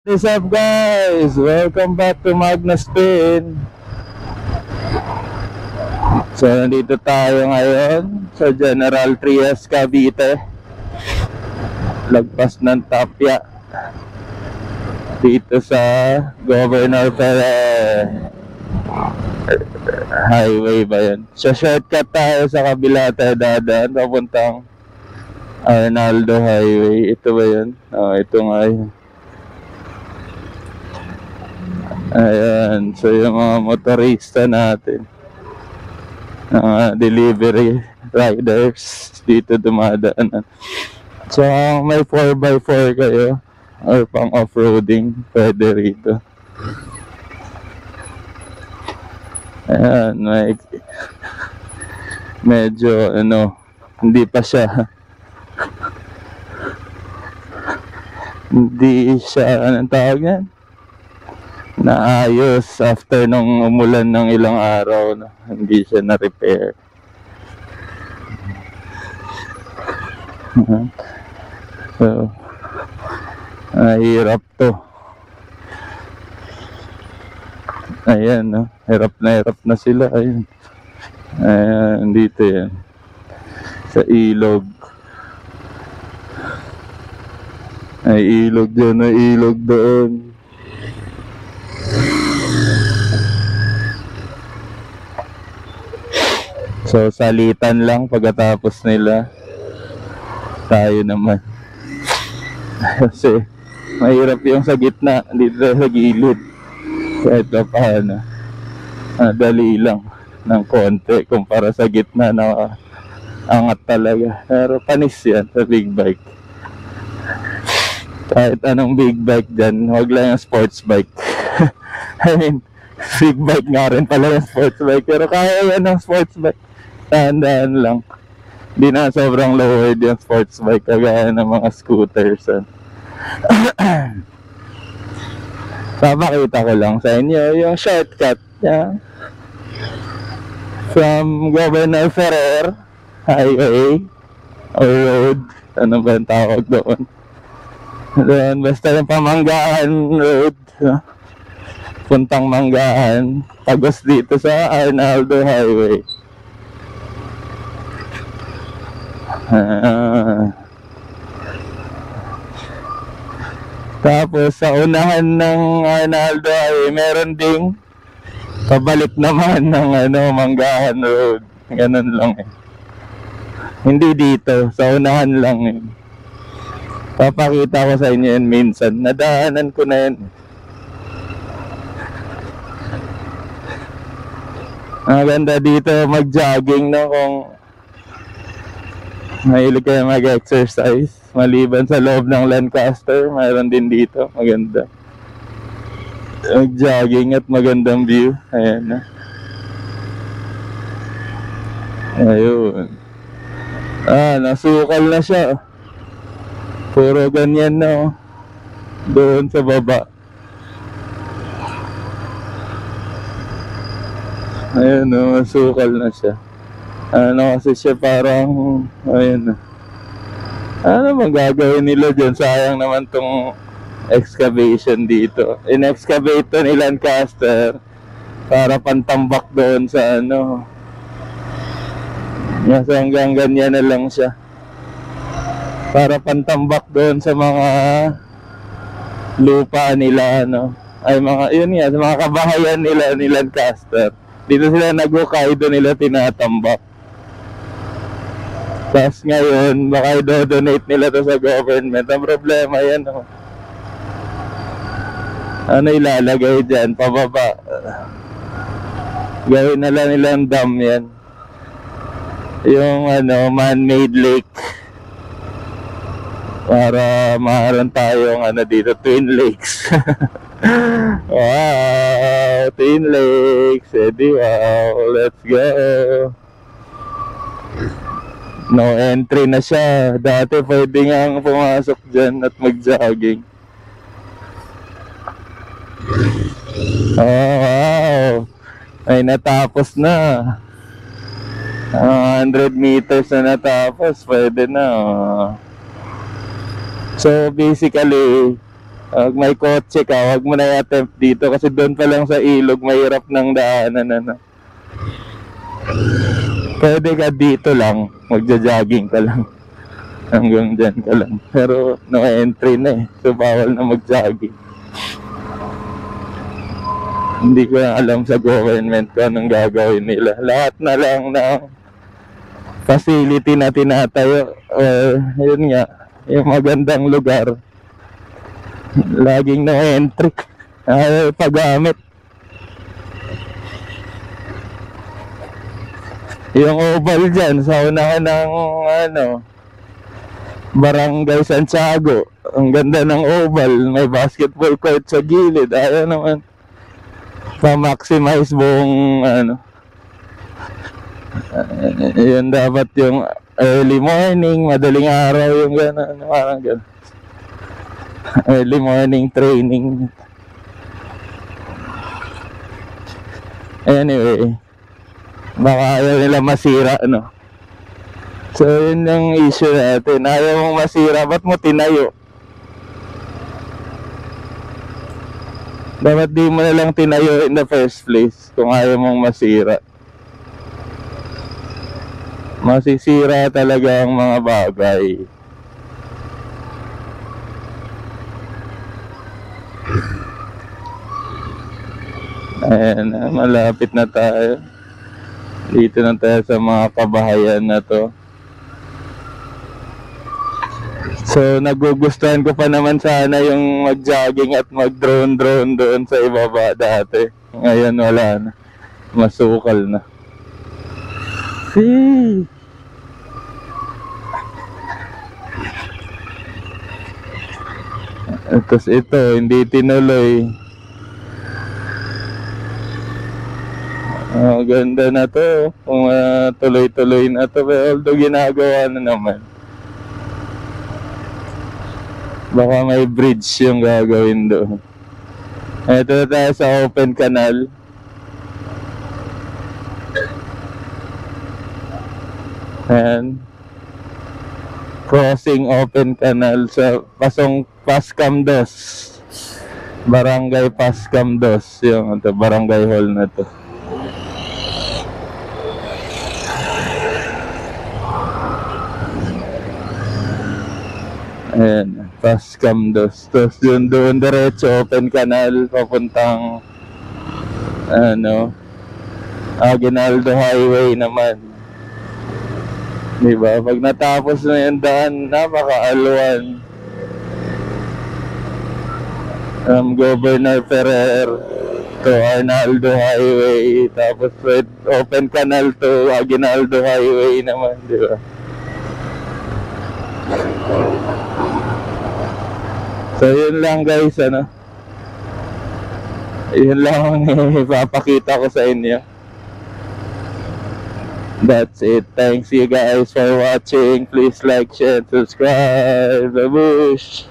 What's up guys? Welcome back to Magnus Spin. So nandito tayo ngayon sa General Trias, Cavite. Lagpas ng Tapia. Dito sa Governor Perez Highway ba yan? So shortcut tayo sa kabila tayo dadaan papuntang Arnaldo Highway. Ito ba yan? Ito nga yun. Ayan, so yung mga motorista natin, delivery riders dito dumadaan. So may 4x4 kayo or pang off-roading, pwede rito. Ayan, medyo hindi pa siya anong tawag yan, naayos after nung umulan ng ilang araw, no? Hindi siya na-repair. So, hirap to. Ayan, no? Hirap na sila. Ayan. Ayan, dito yan. Sa ilog. Ay, ilog dyan, ay ilog doon. So salitan lang pagkatapos nila. Tayo naman. Kasi mahirap yung sa gitna, dito sa gilid. Kahit pa paano, dali lang ng konti kumpara sa gitna na angat talaga. Pero panis yan sa big bike. Kahit anong big bike dyan, huwag lang yung sports bike. I mean, big bike nga rin pala yung sports bike. Pero kaya yan ng sports bike. Dahan-dahan lang. Di na sobrang lowered yung sports bike kagaya ng mga scooters. Papakita ko lang sa inyo yung shortcut niya from Governor Ferrer Highway or road. Ano ba yung tawag doon? Doon, basta yung Pamanggahan Road, no? Puntang Manggahan, tagos dito sa Arnaldo Highway. Tapos sa unahan ng Arnaldo ay meron ding pabalik naman ng Manggahan Road. Ganun lang eh. Hindi dito, sa unahan lang eh. Papakita ko sa inyo yan minsan. Nadaanan ko na yan. Maganda dito mag-jogging, no? Kung mahilig kayo mag-exercise, maliban sa loob ng Lancaster, mayroon din dito, maganda mag-jogging at magandang view. Ayan na. Ayun. Nasukal na siya. Puro ganyan na, doon sa baba. Ayun, nasukal na siya. Kasi siya parang, ayun na. Ano bang gagawin nila dyan? Sayang naman tong excavation dito. In-excavate to ni Lancaster para pantambak doon sa Nasa hanggang ganyan na lang siya. Para pantambak doon sa mga lupa nila, ay yun nga, sa mga kabahayan nila ni Lancaster. Dito sila nag-ukay, doon nila tinatambak. Tapos ngayon, baka i-donate nila to sa government. Ang problema yan, ano ilalagay dyan, pababa. Gawin na lang nilang dam yan. Yung man-made lake. Para maaran tayong dito, Twin Lakes. Wow, Twin Lakes. Edi wow, let's go. No entry na siya. Dati pwede nga pumasok dyan at mag-jogging. Oh, wow. Ay natapos na. 100 meters na natapos. Pwede na. So basically, Pag may kotse ka, wag mo na i-attempt dito kasi doon pa lang sa ilog, mahirap ng daanan, ano. Pwede ka dito lang, magja-jogging ka lang. Hanggang dyan ka lang. Pero no entry na eh. So bawal na mag-jogging. Hindi ko na alam sa government kung anong gagawin nila. Lahat na lang ng facility na tinatayo. Yun nga, yung magandang lugar. Laging no entry. Ayaw paggamit. Yung oval dyan, sa unahan ng Barangay Santiago. Ang ganda ng oval. May basketball court sa gilid. Ayaw naman pa-maximize buong yun dapat yung early morning, madaling araw yung gano'n. Parang gano'n. Early morning training. Anyway, baka ayaw nila masira, ano. So yun yung issue natin. Ayaw mong masira, ba't mo tinayo? Dapat di mo na lang tinayo in the first place kung ayaw mong masira. Masisira talaga ang mga bagay. Ayan, malapit na tayo. Dito na tayo sa mga kabahayan na to. So nagugustuhan ko pa naman sana yung mag-jogging at mag-drone doon sa ibaba dati. Ngayon wala na. Masukal na. Tapos ito, hindi tinuloy. Ganda na to. Kung tuloy-tuloy na to. Pero although ginagawa na naman. Baka may bridge yung gagawin doon. Ito na tayo sa open canal. And crossing open canal sa Pascam 2. Barangay Pascam 2. Yung barangay hall na to. Ayan, Pascam 2. Tapos doon diretso open canal papuntang Aguinaldo Highway naman. Diba? Pag natapos na yung daan, napaka-alwan. Governor Ferrer to Arnaldo Highway. Tapos open canal to Aguinaldo Highway naman, diba? So yun lang guys, yun lang ang ipapakita ko sa inyo. That's it. Thanks you guys for watching. Please like, share, subscribe. Babush!